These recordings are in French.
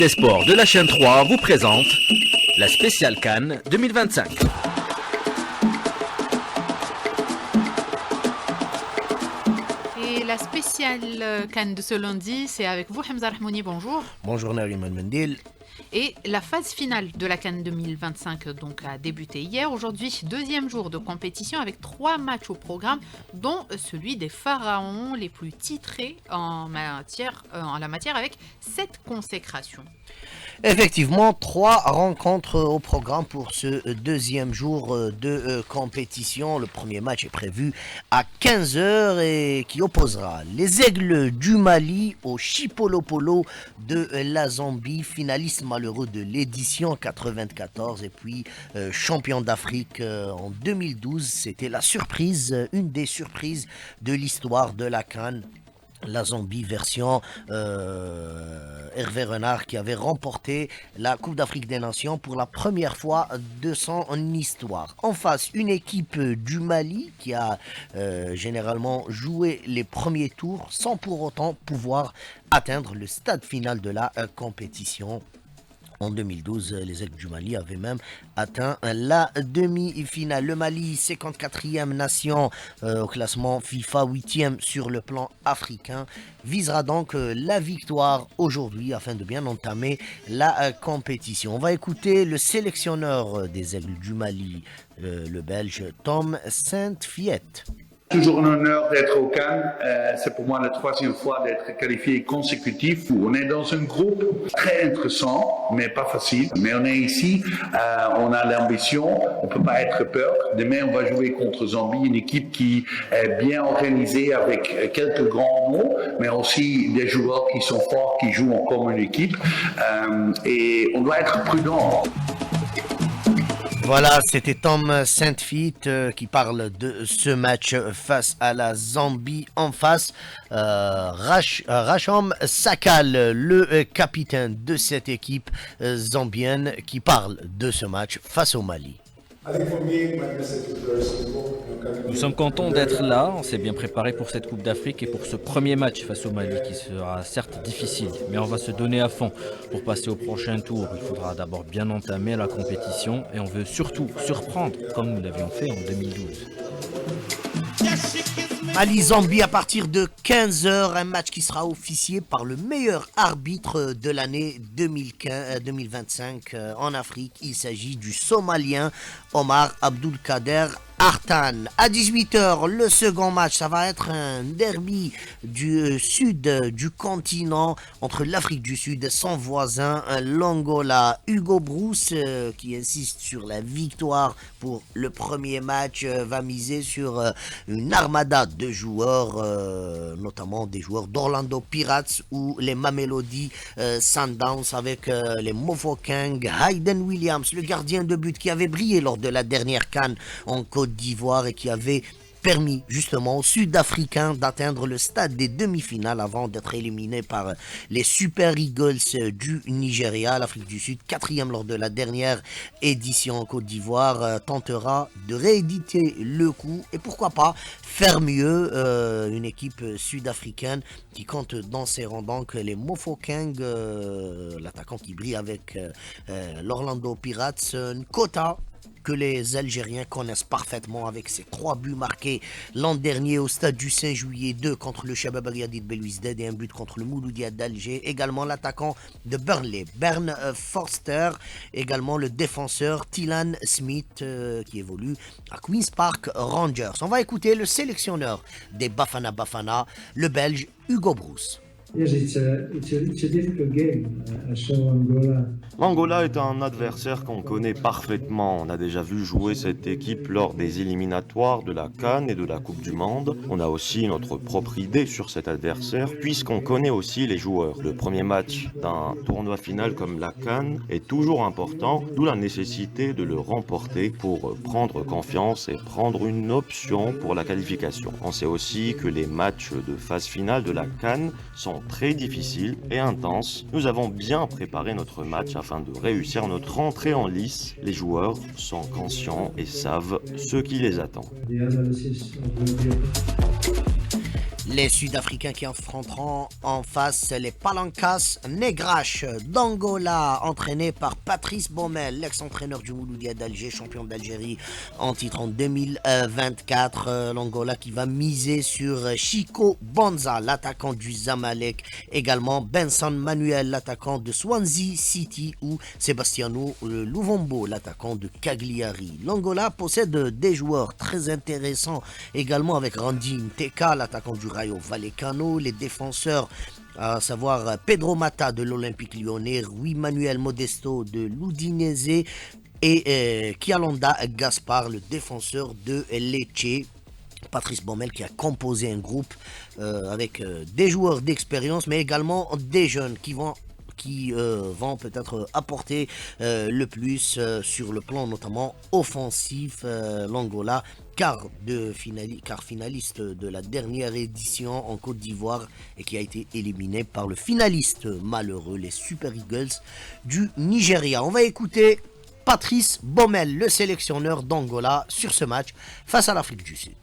Les sports de la chaîne 3 vous présente la spéciale Cannes 2025. Et la spéciale Cannes de ce lundi, c'est avec vous, Hamza Rahmouni, bonjour. Bonjour Nariman Mendil. Et la phase finale de la Cannes 2025 donc, a débuté hier. Aujourd'hui, deuxième jour de compétition avec 3 matchs au programme, dont celui des pharaons les plus titrés en la matière avec 7 consécrations. Effectivement, 3 rencontres au programme pour ce deuxième jour de compétition. Le premier match est prévu à 15h et qui opposera les Aigles du Mali au Chipolopolo de la Zambie, finaliste malheureux de l'édition 94 et puis champion d'Afrique en 2012. C'était la surprise, une des surprises de l'histoire de la CAN. La Zambie version Hervé Renard qui avait remporté la Coupe d'Afrique des Nations pour la première fois de son histoire. En face, une équipe du Mali qui a généralement joué les premiers tours sans pour autant pouvoir atteindre le stade final de la compétition. En 2012, les Aigles du Mali avaient même atteint la demi-finale. Le Mali, 54e nation au classement FIFA, 8e sur le plan africain, visera donc la victoire aujourd'hui afin de bien entamer la compétition. On va écouter le sélectionneur des Aigles du Mali, le Belge Tom Saint-Fiet. Toujours un honneur d'être au Cannes. C'est pour moi la 3e fois d'être qualifié consécutif. On est dans un groupe très intéressant, mais pas facile. Mais on est ici, on a l'ambition, on peut pas être peur. Demain, on va jouer contre Zambie, une équipe qui est bien organisée avec quelques grands noms, mais aussi des joueurs qui sont forts, qui jouent comme une équipe. Et on doit être prudent. Voilà, c'était Tom Saint-Fiet qui parle de ce match face à la Zambie. En face, Racham Sakal, le capitaine de cette équipe zambienne, qui parle de ce match face au Mali. Nous sommes contents d'être là, on s'est bien préparé pour cette Coupe d'Afrique et pour ce premier match face au Mali qui sera certes difficile, mais on va se donner à fond pour passer au prochain tour. Il faudra d'abord bien entamer la compétition et on veut surtout surprendre comme nous l'avions fait en 2012. Mali-Zambie à partir de 15h, un match qui sera officié par le meilleur arbitre de l'année 2025 en Afrique. Il s'agit du Somalien Omar Abdulkader Artan. À 18h, le second match, ça va être un derby du sud du continent entre l'Afrique du Sud et son voisin, l'Angola. Hugo Bruce, qui insiste sur la victoire pour le premier match, va miser sur une armada de joueurs, notamment des joueurs d'Orlando Pirates ou les Mamelodi Sundowns avec les Mofokeng, Hayden Williams, le gardien de but qui avait brillé lors de la dernière CAN en Côte d'Ivoire et qui avait permis justement aux Sud-Africains d'atteindre le stade des demi-finales avant d'être éliminés par les Super Eagles du Nigeria. L'Afrique du Sud, 4e lors de la dernière édition en Côte d'Ivoire, tentera de rééditer le coup et pourquoi pas faire mieux. Une équipe sud-africaine qui compte dans ses rangs donc les Mofokeng, l'attaquant qui brille avec l'Orlando Pirates, Nkota, que les Algériens connaissent parfaitement avec ses 3 buts marqués l'an dernier au stade du 5 juillet 2 contre le Shabab Aghiadi de Belouizdad et un but contre le Mouloudia d'Alger. Également l'attaquant de Burnley, Bern Forster. Également le défenseur Tylan Smith qui évolue à Queen's Park Rangers. On va écouter le sélectionneur des Bafana Bafana, le Belge Hugo Bruce. L'Angola est un adversaire qu'on connaît parfaitement. On a déjà vu jouer cette équipe lors des éliminatoires de la CAN et de la Coupe du Monde. On a aussi notre propre idée sur cet adversaire, puisqu'on connaît aussi les joueurs. Le premier match d'un tournoi final comme la CAN est toujours important, d'où la nécessité de le remporter pour prendre confiance et prendre une option pour la qualification. On sait aussi que les matchs de phase finale de la CAN sont très difficiles et intenses. Nous avons bien préparé notre match afin de réussir notre entrée en lice. Les joueurs sont conscients et savent ce qui les attend. Les Sud-Africains qui affronteront en face les Palancas Negrash d'Angola, entraînés par Patrice Baumel, l'ex-entraîneur du Mouloudia d'Alger, champion d'Algérie en titre en 2024. L'Angola qui va miser sur Chico Banza, l'attaquant du Zamalek, également Benson Manuel, l'attaquant de Swansea City, ou Sebastiano Luvombo, l'attaquant de Cagliari. L'Angola possède des joueurs très intéressants également, avec Randy Nteka, l'attaquant du Rayo Vallecano, les défenseurs à savoir Pedro Mata de l'Olympique Lyonnais, Rui Manuel Modesto de l'Udinese et Kialonda Gaspar, le défenseur de Lecce. Patrice Baumel qui a composé un groupe avec des joueurs d'expérience, mais également des jeunes qui vont peut-être apporter le plus sur le plan notamment offensif. L'Angola, car finaliste de la dernière édition en Côte d'Ivoire et qui a été éliminé par le finaliste malheureux, les Super Eagles du Nigeria. On va écouter Patrice Baumel, le sélectionneur d'Angola, sur ce match face à l'Afrique du Sud.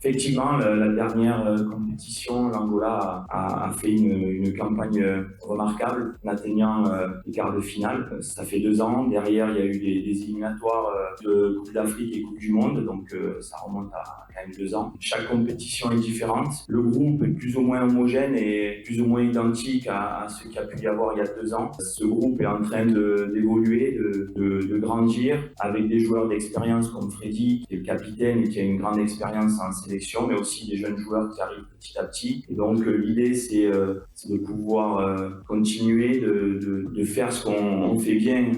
Effectivement, la dernière compétition, l'Angola a fait une campagne remarquable en atteignant les quarts de finale. Ça fait 2 ans. Derrière, il y a eu des éliminatoires de Coupe d'Afrique et Coupe du Monde, donc ça remonte à quand même 2 ans. Chaque compétition est différente. Le groupe est plus ou moins homogène et plus ou moins identique à ce qu'il y a pu y avoir il y a 2 ans. Ce groupe est en train d'évoluer, de grandir, avec des joueurs d'expérience comme Freddy, qui est le capitaine et qui a une grande expérience en sélection, mais aussi des jeunes joueurs qui arrivent petit à petit. Et donc l'idée, c'est de pouvoir continuer de faire ce qu'on fait bien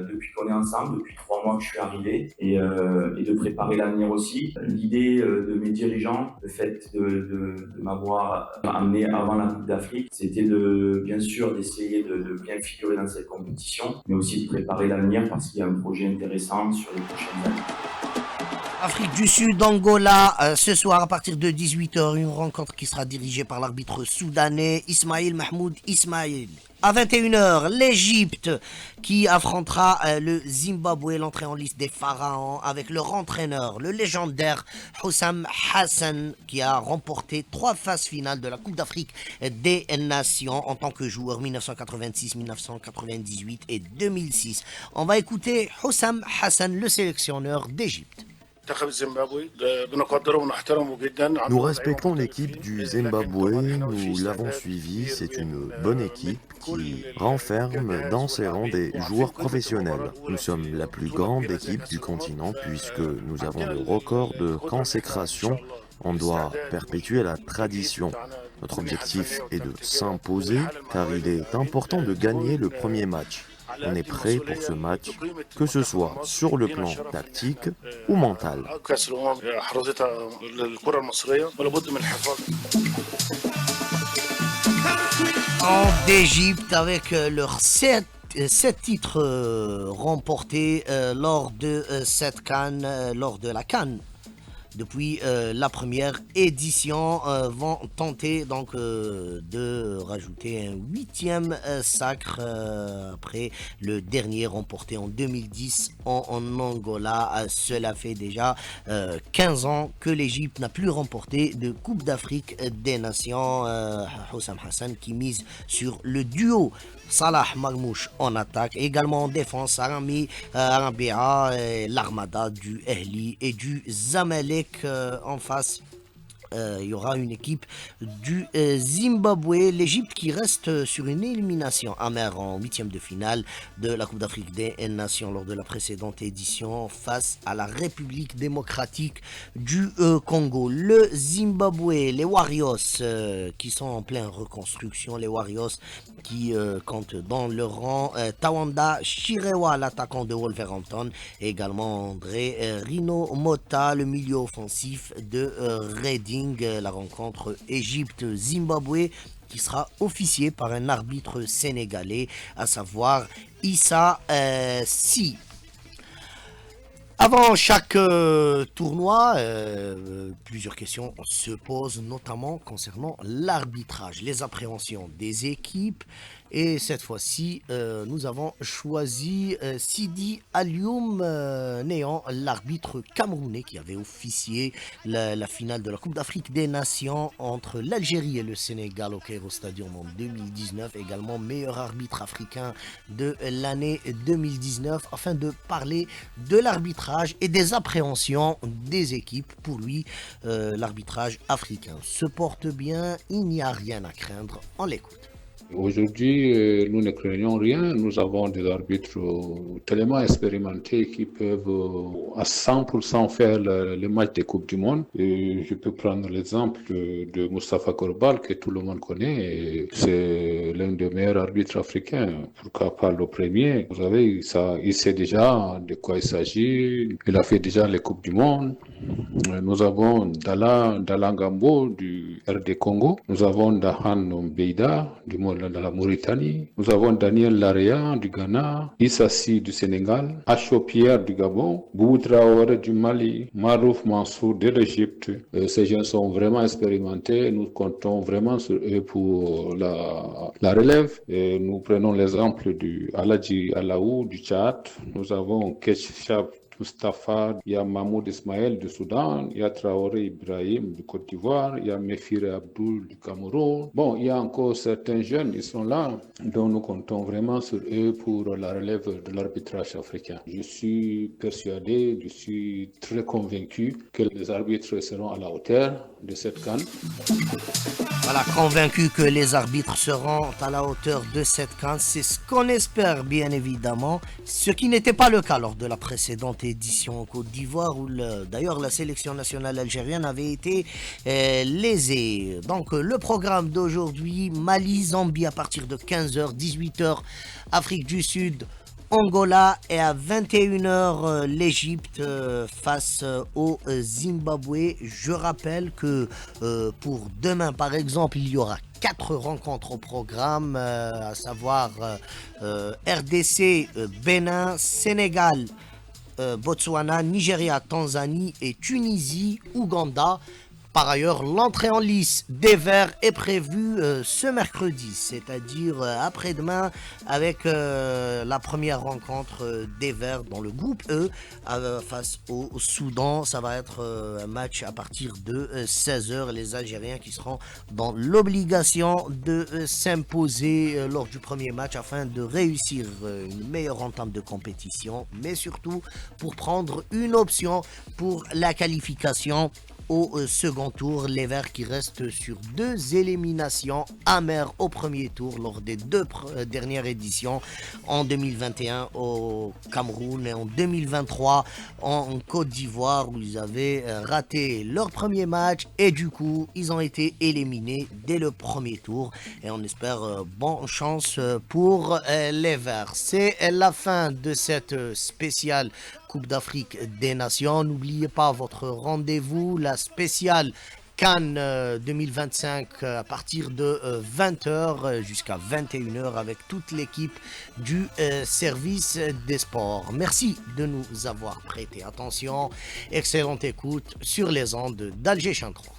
depuis qu'on est ensemble, depuis 3 mois que je suis arrivé, et de préparer l'avenir aussi. L'idée de mes dirigeants, le fait de m'avoir amené avant la Coupe d'Afrique, c'était bien sûr d'essayer de bien figurer dans cette compétition, mais aussi de préparer l'avenir parce qu'il y a un projet intéressant sur les prochaines années. Afrique du Sud, Angola, ce soir à partir de 18h, une rencontre qui sera dirigée par l'arbitre soudanais Ismail Mahmoud Ismail. À 21h, l'Égypte qui affrontera le Zimbabwe, l'entrée en liste des pharaons, avec leur entraîneur, le légendaire Houssam Hassan, qui a remporté 3 phases finales de la Coupe d'Afrique des Nations en tant que joueur 1986, 1998 et 2006. On va écouter Houssam Hassan, le sélectionneur d'Égypte. Nous respectons l'équipe du Zimbabwe, nous l'avons suivie, c'est une bonne équipe qui renferme dans ses rangs des joueurs professionnels. Nous sommes la plus grande équipe du continent puisque nous avons le record de consécration. On doit perpétuer la tradition. Notre objectif est de s'imposer car il est important de gagner le premier match. On est prêt pour ce match, que ce soit sur le plan tactique ou mental. D'Égypte avec leurs 7 titres remportés lors de cette CAN, lors de la CAN. Depuis la première édition, vont tenter donc de rajouter un 8e sacre après le dernier remporté en 2010 en Angola. Cela fait déjà 15 ans que l'Égypte n'a plus remporté de Coupe d'Afrique des Nations. Houssam Hassan qui mise sur le duo Salah Marmouche en attaque, également en défense Arami Arabia, l'Armada du Ahli et du Zamalek. En face, il y aura une équipe du Zimbabwe, l'Égypte qui reste sur une élimination amère en 8e de finale de la Coupe d'Afrique des Nations lors de la précédente édition face à la République démocratique du Congo. Le Zimbabwe, les Warriors qui sont en pleine reconstruction, les Warriors qui comptent dans leur rang Tawanda Shirewa, l'attaquant de Wolverhampton, et également André Rino Mota, le milieu offensif de Reading. La rencontre Égypte-Zimbabwe qui sera officiée par un arbitre sénégalais, à savoir Issa Si. Avant chaque tournoi, plusieurs questions se posent, notamment concernant l'arbitrage, les appréhensions des équipes, Et cette fois-ci, nous avons choisi Sidi Alioum Néant, l'arbitre camerounais qui avait officié la finale de la Coupe d'Afrique des Nations entre l'Algérie et le Sénégal au Cairo Stadium en 2019, également meilleur arbitre africain de l'année 2019, afin de parler de l'arbitrage et des appréhensions des équipes. Pour lui, l'arbitrage africain se porte bien, il n'y a rien à craindre, on l'écoute. Aujourd'hui, nous ne craignons rien. Nous avons des arbitres tellement expérimentés qui peuvent à 100% faire le match des Coupes du Monde. Et je peux prendre l'exemple de Moustapha Korbal, que tout le monde connaît. C'est l'un des meilleurs arbitres africains. Pourquoi pas le premier? Vous savez, il sait déjà de quoi il s'agit. Il a fait déjà les Coupes du Monde. Nous avons Dala Gambo du RD Congo. Nous avons Dahan Beida du de la Mauritanie. Nous avons Daniel Larea du Ghana, Issassi du Sénégal, Acho Pierre du Gabon, Boubou Traoré du Mali, Marouf Mansour de l'Égypte. Ces gens sont vraiment expérimentés. Nous comptons vraiment sur eux pour la relève. Et nous prenons l'exemple du Aladji Alaou du Tchad. Nous avons Ketchap Mustafa, il y a Mahmoud Ismaël du Soudan, il y a Traoré Ibrahim du Côte d'Ivoire, il y a Mefire Abdoul du Cameroun. Bon, il y a encore certains jeunes, ils sont là, dont nous comptons vraiment sur eux pour la relève de l'arbitrage africain. Je suis persuadé, je suis très convaincu que les arbitres seront à la hauteur de cette CAN. Voilà, convaincu que les arbitres seront à la hauteur de cette CAN, c'est ce qu'on espère bien évidemment, ce qui n'était pas le cas lors de la précédente édition en Côte d'Ivoire où d'ailleurs la sélection nationale algérienne avait été lésée. Donc le programme d'aujourd'hui, Mali-Zambie à partir de 15h, 18h, Afrique du Sud, Angola, et à 21h l'Égypte face au Zimbabwe. Je rappelle que pour demain par exemple il y aura 4 rencontres au programme, à savoir RDC, Bénin, Sénégal, Botswana, Nigeria, Tanzanie et Tunisie, Ouganda. Par ailleurs, l'entrée en lice des Verts est prévue ce mercredi, c'est-à-dire après-demain, avec la première rencontre des Verts dans le groupe E face au Soudan. Ça va être un match à partir de 16h. Les Algériens qui seront dans l'obligation de s'imposer lors du premier match afin de réussir une meilleure entame de compétition, mais surtout pour prendre une option pour la qualification au second tour. Les Verts qui restent sur 2 éliminations amères au premier tour lors des 2 dernières éditions, en 2021 au Cameroun et en 2023 en Côte d'Ivoire, où ils avaient raté leur premier match et du coup ils ont été éliminés dès le premier tour, et on espère bonne chance pour les Verts. C'est la fin de cette spéciale Coupe d'Afrique des Nations. N'oubliez pas votre rendez-vous, la spéciale CAN 2025 à partir de 20h jusqu'à 21h avec toute l'équipe du service des sports. Merci de nous avoir prêté attention. Excellente écoute sur les ondes d'Alger Chantron.